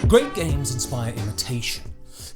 Great games inspire imitation.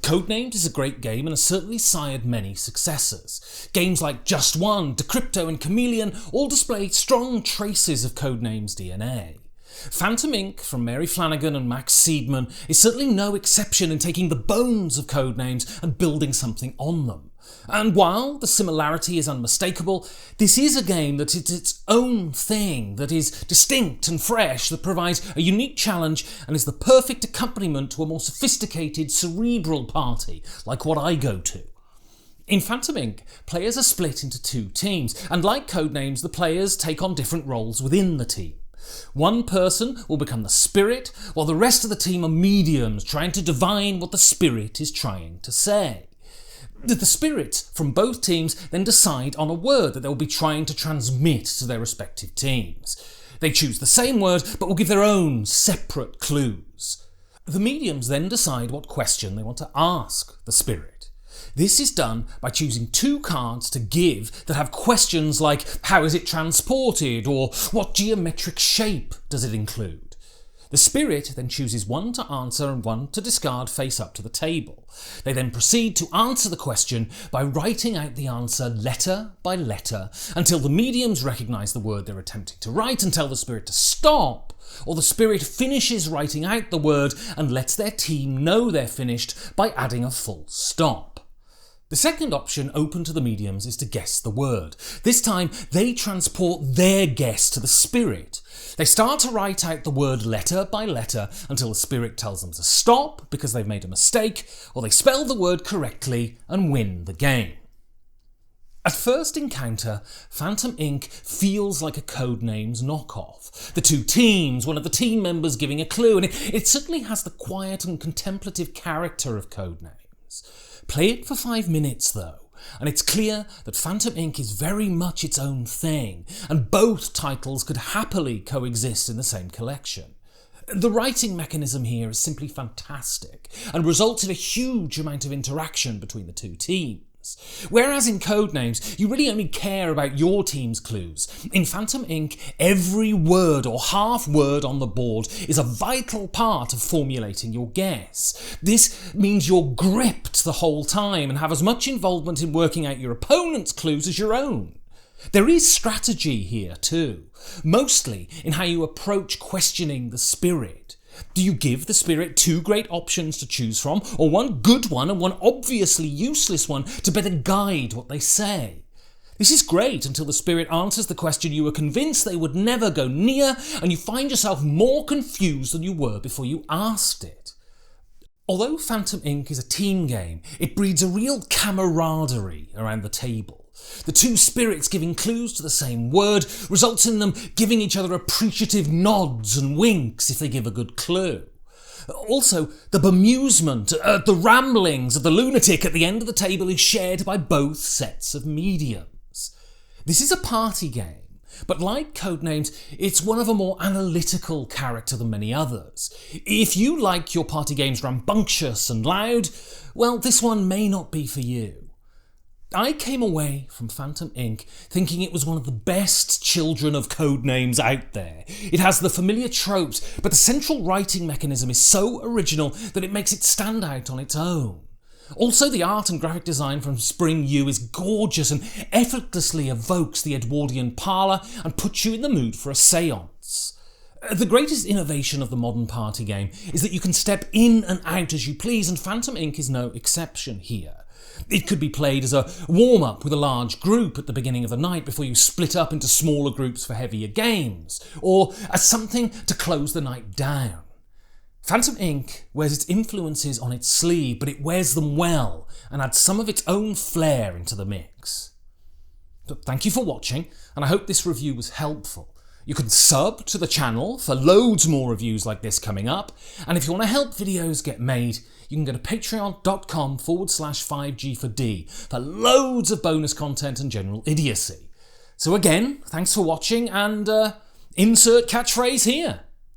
Codenames is a great game and has certainly sired many successors. Games like Just One, Decrypto and Chameleon all display strong traces of Codenames' DNA. Phantom Inc. from Mary Flanagan and Max Seidman is certainly no exception in taking the bones of Codenames and building something on them. And while the similarity is unmistakable, this is a game that is its own thing, that is distinct and fresh, that provides a unique challenge and is the perfect accompaniment to a more sophisticated, cerebral party, like what I go to. In Phantom Inc., players are split into two teams, and like Codenames, the players take on different roles within the team. One person will become the spirit, while the rest of the team are mediums, trying to divine what the spirit is trying to say. The spirits from both teams then decide on a word that they'll be trying to transmit to their respective teams. They choose the same word, but will give their own separate clues. The mediums then decide what question they want to ask the spirit. This is done by choosing two cards to give that have questions like how is it transported or what geometric shape does it include. The spirit then chooses one to answer and one to discard face up to the table. They then proceed to answer the question by writing out the answer letter by letter until the mediums recognise the word they're attempting to write and tell the spirit to stop, or the spirit finishes writing out the word and lets their team know they're finished by adding a full stop. The second option open to the mediums is to guess the word. This time they transport their guess to the spirit. They start to write out the word letter by letter until the spirit tells them to stop because they've made a mistake, or they spell the word correctly and win the game. At first encounter, Phantom Inc. feels like a Codenames knockoff. The two teams, one of the team members giving a clue, and it certainly has the quiet and contemplative character of Codenames. Play it for 5 minutes though, and it's clear that Phantom Inc. is very much its own thing, and both titles could happily coexist in the same collection. The writing mechanism here is simply fantastic, and results in a huge amount of interaction between the two teams. Whereas in Codenames, you really only care about your team's clues. In Phantom Inc., every word or half word on the board is a vital part of formulating your guess. This means you're gripped the whole time and have as much involvement in working out your opponent's clues as your own. There is strategy here too, mostly in how you approach questioning the spirit. Do you give the spirit two great options to choose from, or one good one and one obviously useless one to better guide what they say? This is great until the spirit answers the question you were convinced they would never go near, and you find yourself more confused than you were before you asked it. Although Phantom Inc. is a team game, it breeds a real camaraderie around the table. The two spirits giving clues to the same word results in them giving each other appreciative nods and winks if they give a good clue. Also, the bemusement, the ramblings of the lunatic at the end of the table is shared by both sets of mediums. This is a party game, but like Codenames, it's one of a more analytical character than many others. If you like your party games rambunctious and loud, well, this one may not be for you. I came away from Phantom Inc. thinking it was one of the best children of Codenames out there. It has the familiar tropes, but the central writing mechanism is so original that it makes it stand out on its own. Also, the art and graphic design from Spring U is gorgeous and effortlessly evokes the Edwardian parlour and puts you in the mood for a séance. The greatest innovation of the modern party game is that you can step in and out as you please, and Phantom Inc. is no exception here. It could be played as a warm-up with a large group at the beginning of the night before you split up into smaller groups for heavier games, or as something to close the night down. Phantom Inc. wears its influences on its sleeve, but it wears them well and adds some of its own flair into the mix. So thank you for watching, and I hope this review was helpful. You can sub to the channel for loads more reviews like this coming up, and if you want to help videos get made, you can go to patreon.com/5G4D for loads of bonus content and general idiocy. So again, thanks for watching, and insert catchphrase here.